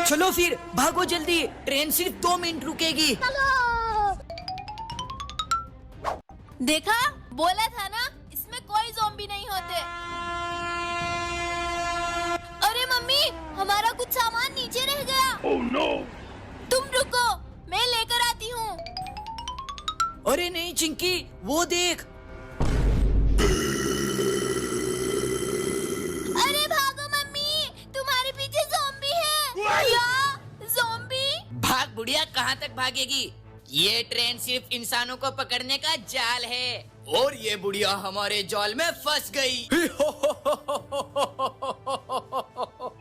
चलो फिर भागो जल्दी, ट्रेन सिर्फ 2 मिनट रुकेगी। देखा, बोला था ना, इसमें कोई ज़ॉम्बी नहीं होते। अरे मम्मी, हमारा कुछ सामान नीचे रह गया। Oh no! तुम रुको, मैं लेकर आती हूँ। अरे नहीं चिंकी, वो देख। अरे भागो मम्मी, तुम्हारे पीछे ज़ॉम्बी है। क्या? ज़ॉम्बी? भाग बुढ़िया, कहाँ तक भागेगी? ये ट्रेन सिर्फ इंसानों को पकड़ने का जाल है और ये बुढ़िया हमारे जाल में फंस गई।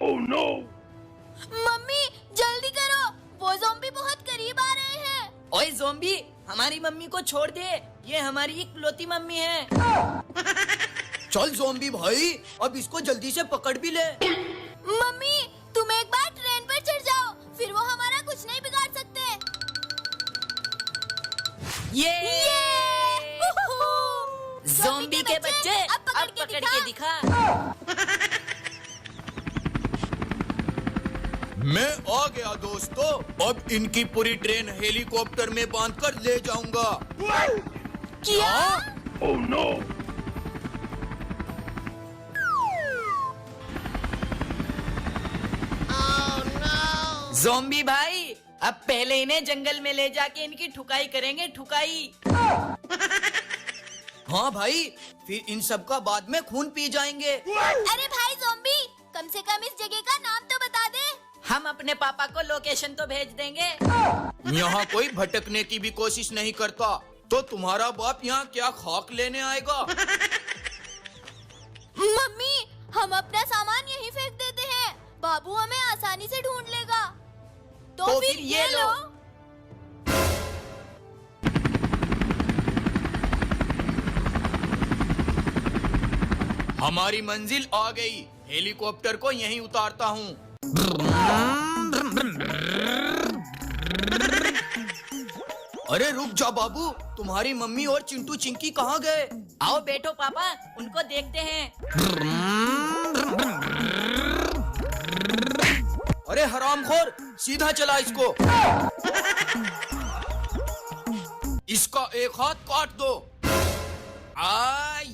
Oh no! मम्मी जल्दी करो, वो ज़ॉम्बी बहुत करीब आ रहे हैं। ओए ज़ॉम्बी, हमारी मम्मी को छोड़ दे, ये हमारी इकलौती मम्मी है। चल ज़ॉम्बी भाई, अब इसको जल्दी से पकड़ भी ले। मम्मी तुम एक बार ट्रेन पर चढ़ जाओ, फिर वो हमारा कुछ नहीं बिगाड़ सकते। ये ज़ॉम्बी के बच्चे, अब पकड़ के दिखा। मैं आ गया दोस्तों, अब इनकी पूरी ट्रेन हेलीकॉप्टर में बांधकर ले जाऊंगा। क्या? Oh no! ज़ॉम्बी भाई, अब पहले इन्हें जंगल में ले जाके इनकी ठुकाई करेंगे, ठुकाई। हाँ भाई, फिर इन सब का बाद में खून पी जाएंगे। अरे भाई ज़ॉम्बी, कम से कम इस जगह का नाम तो बता दे। हम अपने पापा को लोकेशन तो भेज देंगे। यहाँ कोई भटकने की भी कोशिश नहीं करता, तो तुम्हारा बाप यहाँ क्या खाक लेने आएगा? मम्मी हम अपना सामान यहीं फेंक देते हैं, बाबू हमें आसानी से ढूंढ लेगा। तो फिर ये लो। हमारी मंजिल आ गई, हेलीकॉप्टर को यहीं उतारता हूँ। अरे रुक जा बाबू, तुम्हारी मम्मी और चिंटू चिंकी कहाँ गए? आओ बैठो पापा, उनको देखते हैं। अरे हरामखोर, सीधा चला इसको। इसका एक हाथ काट दो।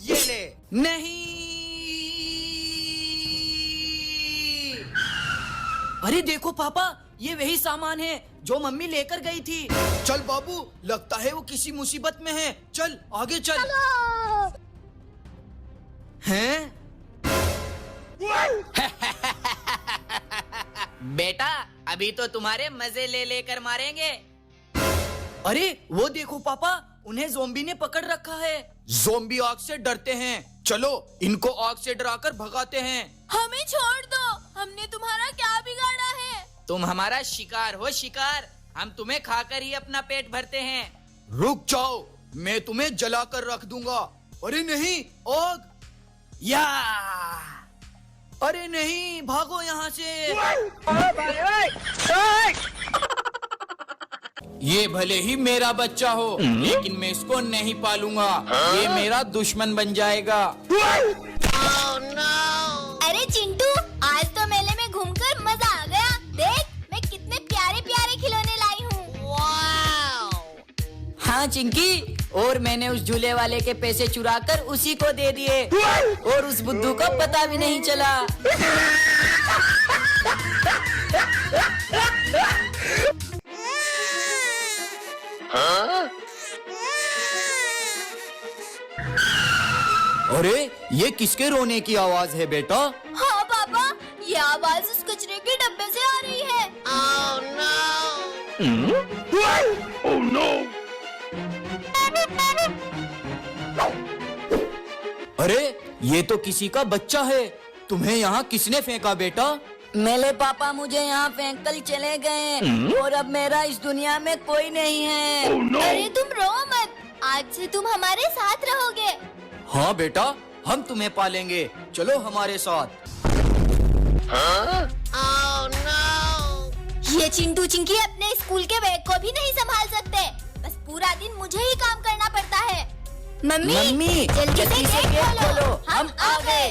ये ले। नहीं, अरे देखो पापा, ये वही सामान है जो मम्मी लेकर गई थी। चल बाबू, लगता है वो किसी मुसीबत में है, चल आगे चल। हैं? बेटा, अभी तो तुम्हारे मजे ले लेकर मारेंगे। अरे वो देखो पापा, उन्हें ज़ॉम्बी ने पकड़ रखा है। ज़ॉम्बी आग से डरते हैं, चलो इनको आग से डराकर भगाते हैं। हमें छोड़ दो, हमने तुम्हारा क्या बिगाड़ा है? तुम हमारा शिकार हो, शिकार। हम तुम्हें खाकर ही अपना पेट भरते हैं। रुक जाओ, मैं तुम्हें जलाकर रख दूंगा। अरे नहीं, आग! या! अरे नहीं, भागो यहाँ से। ये भले ही मेरा बच्चा हो, लेकिन मैं इसको नहीं पालूंगा। ये मेरा दुश्मन बन जाएगा। अरे चिंटू, आज तो मेले में घूमकर मजा आ गया। देख, मैं कितने प्यारे प्यारे खिलौने लाई हूँ। हाँ चिंकी, और मैंने उस झूले वाले के पैसे चुराकर उसी को दे दिए और उस बुद्धू को पता भी नहीं चला। अरे ये किसके रोने की आवाज है बेटा? हाँ पापा, ये आवाज उस कचरे के डब्बे से आ रही है। Oh no! अरे ये तो किसी का बच्चा है, तुम्हें यहाँ किसने फेंका बेटा? मेरे पापा मुझे यहाँ फेंक कर चले गए और अब मेरा इस दुनिया में कोई नहीं है। Oh no! अरे तुम रो मत, आज से तुम हमारे साथ रहोगे। हाँ बेटा, हम तुम्हें पालेंगे, चलो हमारे साथ। ये चिंटू चिंकी अपने स्कूल के बैग को भी नहीं संभाल सकते, बस पूरा दिन मुझे ही काम करना पड़ता है। मम्मी जल्दी से गेट खोलो, हम आ गए।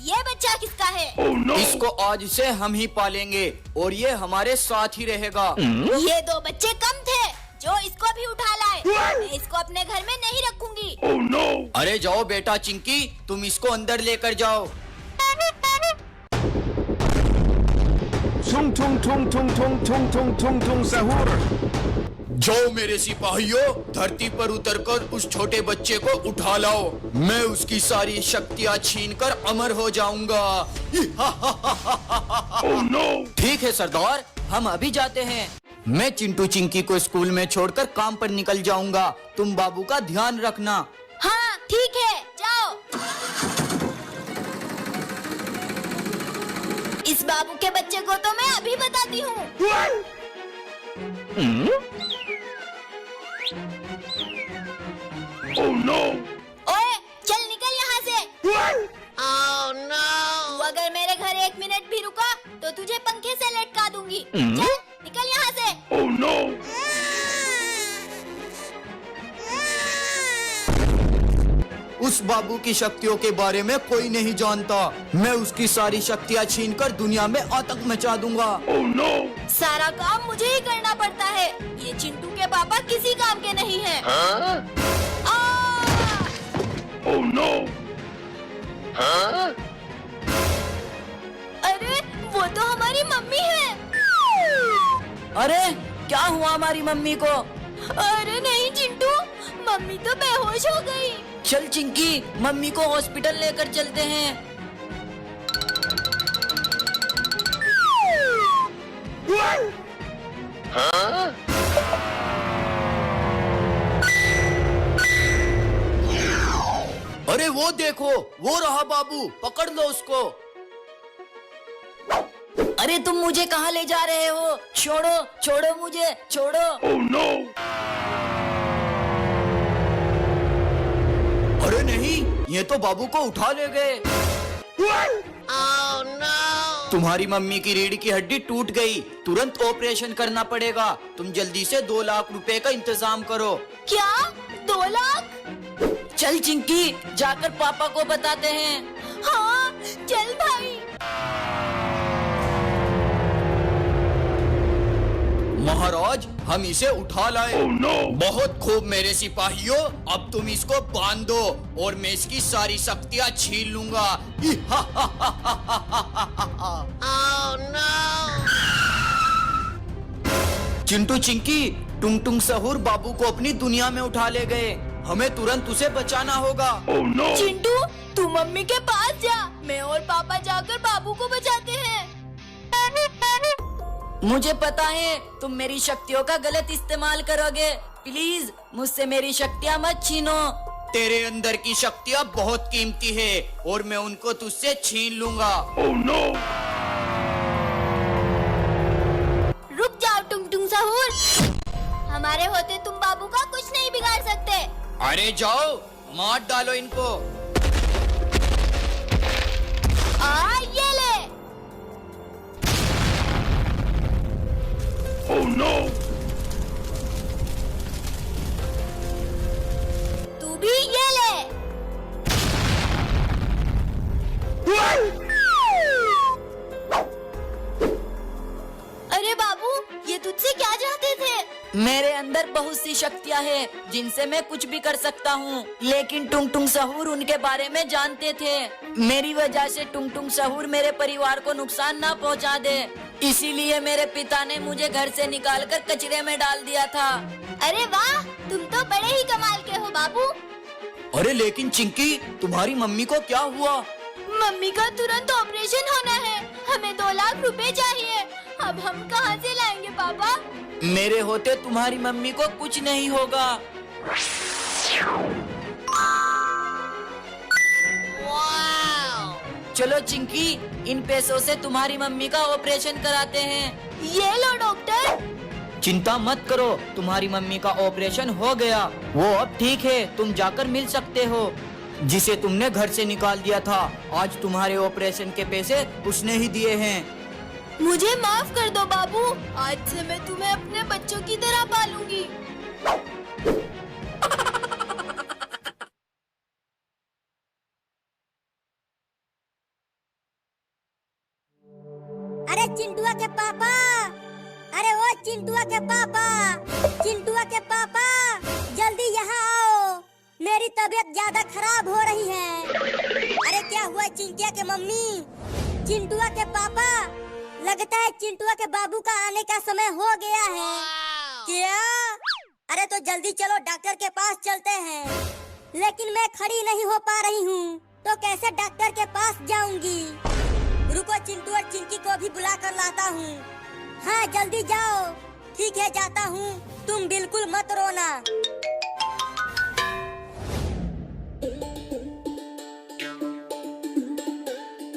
ये बच्चा किसका है? Oh no! इसको आज से हम ही पालेंगे और ये हमारे साथ ही रहेगा। ये 2 बच्चे कम थे जो इसको भी उठा लाए। मैं इसको अपने घर में नहीं रखूंगी। Oh no! अरे जाओ बेटा चिंकी, तुम इसको अंदर लेकर जाओ। Tung tung tung tung tung tung tung tung tung sahur. जाओ मेरे सिपाहियों, धरती पर उतरकर उस छोटे बच्चे को उठा लाओ। मैं उसकी सारी शक्तियाँ छीनकर अमर हो जाऊंगा। Oh no! ठीक है सरदार, हम अभी जाते हैं। मैं चिंटू चिंकी को स्कूल में छोड़कर काम पर निकल जाऊंगा। तुम बाबू का ध्यान रखना। हाँ ठीक है, जाओ। इस बाबू के बच्चे को तो मैं अभी बताती हूँ। Oh no! ओए, चल निकल यहाँ से। तू अगर मेरे घर 1 मिनट भी रुका तो तुझे पंखे से लटका दूंगी। चल निकल यहाँ से। Oh no! उस बाबू की शक्तियों के बारे में कोई नहीं जानता। मैं उसकी सारी शक्तियाँ छीनकर दुनिया में आतंक मचा दूंगा। Oh no! सारा काम मुझे ही करना पड़ता है। ये चिंटू के पापा किसी काम के नहीं हैं। Oh no! अरे वो तो हमारी मम्मी है। अरे क्या हुआ हमारी मम्मी को? अरे नहीं चिंटू, मम्मी तो बेहोश हो गई। चल चिंकी, मम्मी को हॉस्पिटल लेकर चलते हैं। अरे वो देखो, वो रहा बाबू, पकड़ लो उसको। अरे तुम मुझे कहाँ ले जा रहे हो? छोड़ो छोड़ो मुझे, छोड़ो। Oh no! अरे नहीं, ये तो बाबू को उठा ले गए। तुम्हारी मम्मी की रीढ़ की हड्डी टूट गई, तुरंत ऑपरेशन करना पड़ेगा। तुम जल्दी से 2 लाख रुपए का इंतजाम करो। क्या 2 लाख? चल चिंकी, जाकर पापा को बताते हैं। हाँ चल भाई। महाराज, हम इसे उठा लाए। Oh no! बहुत खूब मेरे सिपाहियों, अब तुम इसको बांध दो और मैं इसकी सारी शक्तियाँ छीन लूंगा। चिंटू चिंकी, टुंग टुंग सहूर बाबू को अपनी दुनिया में उठा ले गए। हमें तुरंत उसे बचाना होगा। Oh no! चिंटू तू मम्मी के पास जा, मैं और पापा जाकर बाबू को बचाते हैं। मुझे पता है तुम मेरी शक्तियों का गलत इस्तेमाल करोगे। प्लीज मुझसे मेरी शक्तियाँ मत छीनो। तेरे अंदर की शक्तियाँ बहुत कीमती है और मैं उनको तुझसे छीन लूंगा। Oh no! रुक जाओ टुंग टुंग सहूर, हमारे होते तुम बाबू का कुछ नहीं बिगाड़ सकते। अरे जाओ, मार डालो इनको। ये ले। Oh no! तू भी ये ले। अरे बाबू, ये तुझसे क्या चाहते थे? मेरे अंदर बहुत सी शक्तियाँ हैं जिनसे मैं कुछ भी कर सकता हूँ, लेकिन टुंग टुंग सहूर उनके बारे में जानते थे। मेरी वजह से टुंग टुंग सहूर मेरे परिवार को नुकसान ना पहुँचा दे, इसीलिए मेरे पिता ने मुझे घर से निकालकर कचरे में डाल दिया था। अरे वाह, तुम तो बड़े ही कमाल के हो बाबू। अरे लेकिन चिंकी, तुम्हारी मम्मी को क्या हुआ? मम्मी का तुरंत ऑपरेशन होना है, हमें 2 लाख रुपए चाहिए। अब हम कहाँ से लाएंगे पापा? मेरे होते तुम्हारी मम्मी को कुछ नहीं होगा। चलो चिंकी, इन पैसों से तुम्हारी मम्मी का ऑपरेशन कराते हैं। ये लो डॉक्टर। चिंता मत करो, तुम्हारी मम्मी का ऑपरेशन हो गया। वो अब ठीक है, तुम जाकर मिल सकते हो। जिसे तुमने घर से निकाल दिया था, आज तुम्हारे ऑपरेशन के पैसे उसने ही दिए हैं। मुझे माफ कर दो बाबू, आज से मैं तुम्हें अपने बच्चों की तरह पालूंगी। चिंटुआ के पापा, अरे ओ चिंटुआ के पापा, चिंटुआ के पापा, जल्दी यहाँ आओ, मेरी तबीयत ज्यादा खराब हो रही है। अरे क्या हुआ चिंटिया के मम्मी? चिंटुआ के पापा, लगता है चिंटुआ के बाबू का आने का समय हो गया है। क्या? अरे तो जल्दी चलो डॉक्टर के पास चलते हैं। लेकिन मैं खड़ी नहीं हो पा रही हूँ, तो कैसे डॉक्टर के पास जाऊंगी? रुको चिंटू और चिंकी को भी बुला कर लाता हूँ। हाँ जल्दी जाओ। ठीक है जाता हूँ, तुम बिल्कुल मत रोना।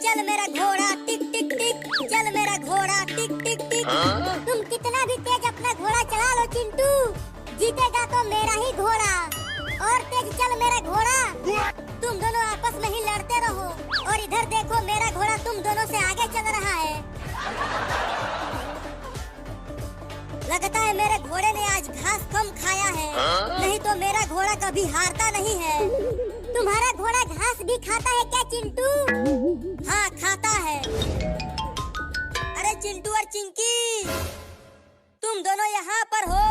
चल मेरा घोड़ा टिक टिक टिक, चल मेरा घोड़ा टिक टिक टिक। तुम कितना भी तेज अपना घोड़ा चला लो चिंटू, जीतेगा तो मेरा ही घोड़ा। और तेज चल मेरा घोड़ा। तुम दोनों आपस में ही लड़ते रहो, और इधर देखो मेरा घोड़ा तुम दोनों से आगे चल रहा है। लगता है मेरे घोड़े ने आज घास कम खाया है, नहीं तो मेरा घोड़ा कभी हारता नहीं है। तुम्हारा घोड़ा घास भी खाता है क्या चिंटू? हाँ खाता है। अरे चिंटू और चिंकी, तुम दोनों यहाँ पर हो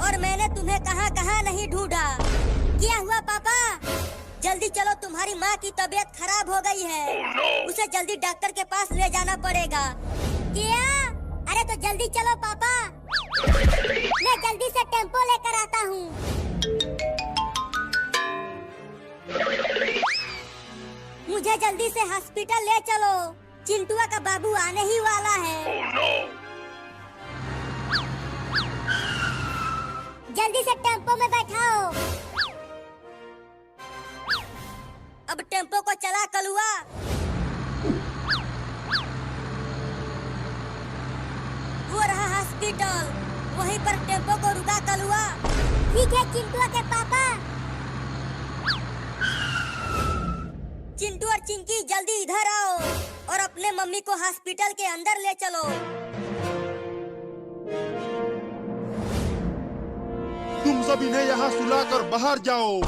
और मैंने तुम्हें कहाँ कहाँ नहीं ढूंढा। क्या हुआ पापा? जल्दी चलो, तुम्हारी माँ की तबीयत खराब हो गई है। उसे जल्दी डॉक्टर के पास ले जाना पड़ेगा। क्या? अरे तो जल्दी चलो पापा, मैं जल्दी से टेम्पो लेकर आता हूँ। मुझे जल्दी से हॉस्पिटल ले चलो, चिंटुआ का बाबू आने ही वाला है। जल्दी से टेम्पो में बैठाओ। अब टेम्पो को चला कलुआ। वो रहा हॉस्पिटल, वहीं पर टेम्पो को रुका कलुआ। ठीक है चिंटुआ के पापा। चिंटू और चिंकी जल्दी इधर आओ और अपने मम्मी को हॉस्पिटल के अंदर ले चलो। तुम सब इन्हें यहाँ सुलाकर बाहर जाओ।